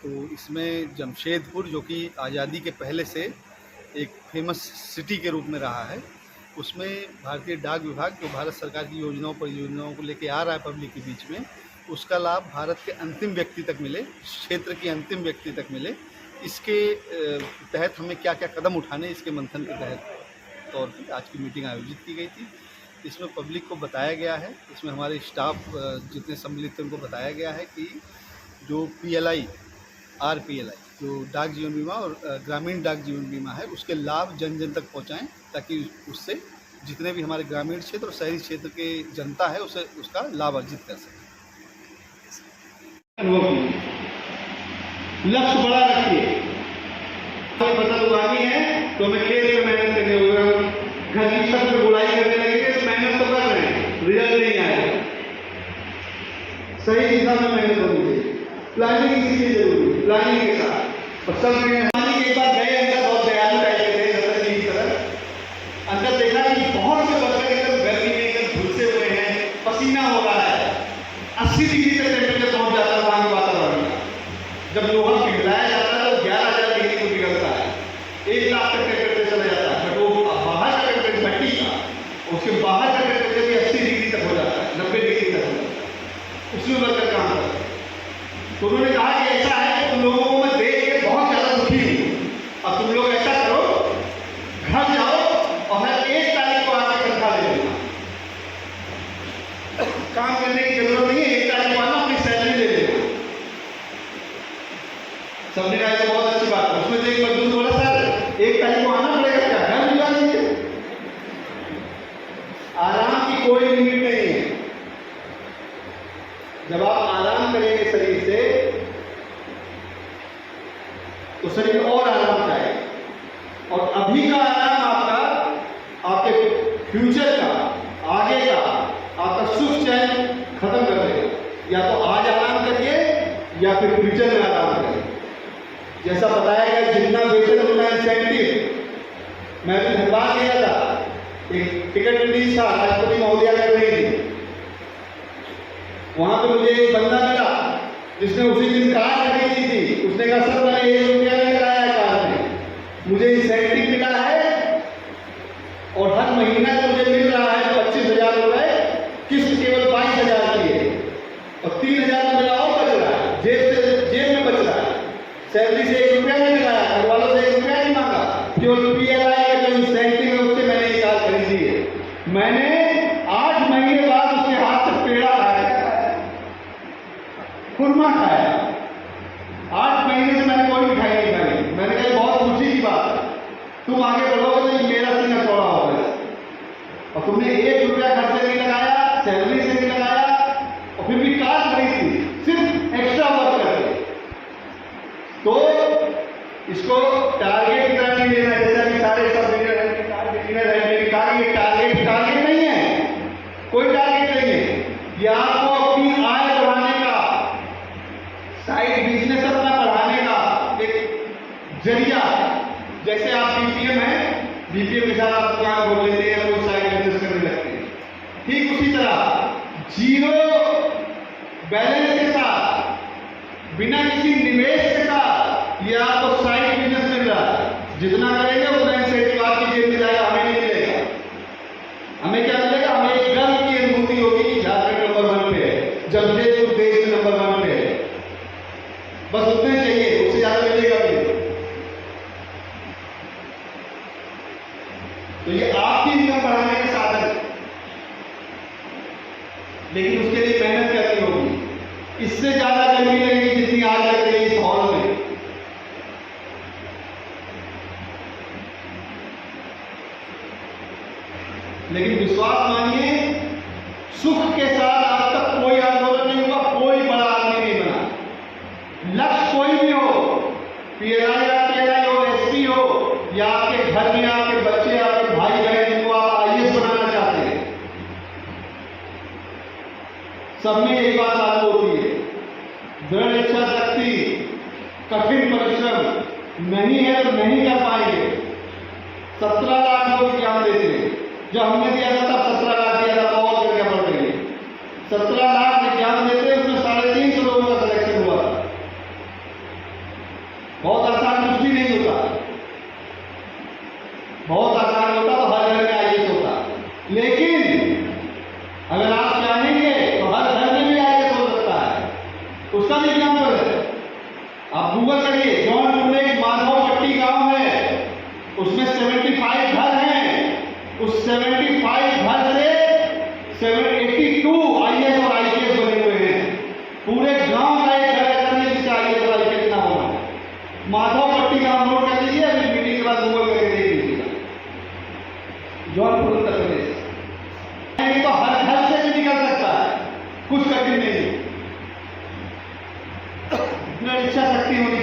तो इसमें जमशेदपुर, जो कि आज़ादी के पहले से एक फेमस सिटी के रूप में रहा है, उसमें भारतीय डाक विभाग जो भारत सरकार की योजनाओं परियोजनाओं को लेके आ रहा है पब्लिक के बीच में, उसका लाभ भारत के अंतिम व्यक्ति तक मिले, क्षेत्र के अंतिम व्यक्ति तक मिले। इसके तहत हमें क्या क्या कदम उठाने, इसके मंथन के तहत तौर पर आज की मीटिंग आयोजित की गई थी। इसमें पब्लिक को बताया गया है, इसमें हमारे स्टाफ जितने सम्मिलित थे उनको बताया गया है कि जो PLI RPLI जो डाक जीवन बीमा और ग्रामीण डाक जीवन बीमा है, उसके लाभ जन जन तक पहुंचाएं, ताकि उससे जितने भी हमारे ग्रामीण क्षेत्र और शहरी क्षेत्र के जनता है उसे उसका लाभ अर्जित कर सके। लक्ष्य बड़ा रखिए। कोई फसल उगानी है तो हमें खेत में मेहनत करनी होगी। घर की छत पर बुलाई करने लगेंगे तो मेहनत तो कर रहे हैं, रिजल्ट नहीं आएगा। सही दिशा में मेहनत होनी चाहिए। प्लानिंग इसीलिए जरूरी है, प्लानिंग के साथ। और सब पानी के एक बार गए अंदर, बहुत दयालु टाइप के थे रतन जी की तरह। अंदर देखा कि बहुत से बच्चे एकदम गर्मी में एकदम झुलसे हुए हैं, पसीना हो रहा है, 80 डिग्री तक टेम्परेचर पहुंच जाता है वहां के वातावरण में। जब लोहा पिघलाया जाता है तो 11,000 डिग्री को पिघलता है, 1 लाख तक टेम्परेचर चला जाता है। बट वो बाहर का टेम्परेचर भट्टी का, उसके बाहर का टेम्परेचर भी 80 डिग्री तक हो जाता है, 90 डिग्री तक हो जाता है। उसमें वर्कर काम करता है। तो उन्होंने कहा कि ऐसा है कि तुम लोगों को मैं देख के बहुत ज़्यादा दुखी हूँ, और तुम लोग ऐसा करो, घर जाओ और हर 1 तारीख को आके तनख्वाह ले लेना। काम करने की जरूरत नहीं है, 1 तारीख को आना, अपनी सैलरी ले लेना। सबने कहा तो बहुत अच्छी बात है। उसमें से एक मजदूर बोला, सर 1 तारीख को आना पड़ेगा, क्या घर भिजवा दीजिए। आराम की कोई लिमिट नहीं है। जब आप आराम करेंगे शरीर से तो शरीर और आराम चाहेगा, और अभी का आराम आपका, आपके फ्यूचर का, आगे का आपका सुख चैन खत्म कर देगा। या तो आज आराम करिए या फिर फ्यूचर में आराम करिए। जैसा बताया गया, जितना वेतन उतना इंसेंटिव। मैं भी धनबाद गया था, एक टिकट रिलीज था, राष्ट्रपति महोदया कर रही थी। वहां पे मुझे एक बंदा मिला जिसने उसी दिन कार खरीदी थी। उसने कहा, सर मैंने 1 रुपया नहीं लगाया है कार में, मुझे इंसेंटिव मिला है और हर महीना मुझे मिल रहा है 25,000 रुपए, किस्त केवल 22,000 की है, और 3,000 मेरा और बच रहा है, जेब में बच रहा है। सैलरी से 1 रुपया नहीं लगाया, घर वालों से 1 रुपया नहीं मांगा, केवल PLI का जो इंसेंटिव है उससे मैंने ये कार खरीदी है। मैंने 8 महीने बाद उसके हाथ से पेड़ा खाया, खुरमा खाया। 8 महीने से मैंने कोई मिठाई नहीं खाई। मैंने कहा बहुत खुशी की बात है, तुम आगे बढ़ोगे तो मेरा सीना चौड़ा होगा। और तुमने 1 रुपया घर से नहीं लगाया, सैलरी से नहीं लगाया, और फिर भी कार खरीदी, सिर्फ एक्स्ट्रा वर्क करके। तो इसको टारगेट की तरह नहीं लेना, जैसा कि सारे सब टारगेट नहीं है, कोई टारगेट नहीं है। ये आपको अपनी आय बढ़ाने का, साइड बिजनेस अपना बढ़ाने का एक जरिया। जैसे आप BPM है, BPM के साथ आप दुकान खोल लेते हैं, कोई साइड बिजनेस करने लगते हैं, ठीक उसी तरह जीरो बैलेंस के साथ, बिना किसी निवेश के साथ ये आपको साइड बिजनेस मिल रहा है। जितना करेंगे उतना इंसेंटिव आपकी जेब में जाएगा, हमें नहीं मिलेगा। हमें क्या मिलेगा? हमें एक गर्व की अनुभूति होगी कि झारखंड नंबर 1 पे है, जमशेदपुर देश में नंबर 1 पे है। बस उतने चाहिए, उससे ज्यादा मिलेगा भी। तो ये आपकी इनकम बढ़ाने का साधन है, लेकिन उसके लिए मेहनत करनी होगी। इससे ज्यादा गर्मी लगेगी जितनी आज लग रही है इस हॉल में। लेकिन विश्वास मानिए, सुख के साथ आज तक कोई आंदोलन नहीं हुआ, कोई बड़ा आदमी नहीं बना। लक्ष्य कोई भी हो, PLI हो, SP हो, या आपके घर में आपके बच्चे, आपके भाई बहन जिनको आप IAS बनाना चाहते हैं, सब में एक बात लागू होती है, दृढ़ इच्छा शक्ति, कठिन परिश्रम। नहीं है तो नहीं कर पाएंगे। 17 लाख लोग एग्जाम देते हैं, जब हमने दिया था तब 17 लाख दिया था, और क्या बढ़ गई। 17 लाख एग्जाम देते हैं, उसमें 350 लोगों का सिलेक्शन हुआ था। बहुत आसान कुछ भी नहीं होता, बहुत आसान होता तो हर घर में आईएएस होता, लेकिन अगर आप चाहेंगे तो हर घर में भी आईएएस हो सकता है। उसका भी एग्जाम्पल है, आप गूगल करिए, जौनपुर में एक माधवपट्टी गांव है, उसमें 75 घर हैं, उस 75 घर से 782 आईएएस और आईपीएस बने हुए हैं। पूरे गांव का एक घर ऐसा नहीं जिससे आईएएस और आईपीएस ना होना। माधवपट्टी गांव नोट कर लीजिए, अभी मीटिंग के बाद गूगल करके देख लीजिएगा, जौनपुर उत्तर प्रदेश। तो हर घर से भी निकल सकता है, कुछ कठिन नहीं, इतना इच्छा शक्ति होनी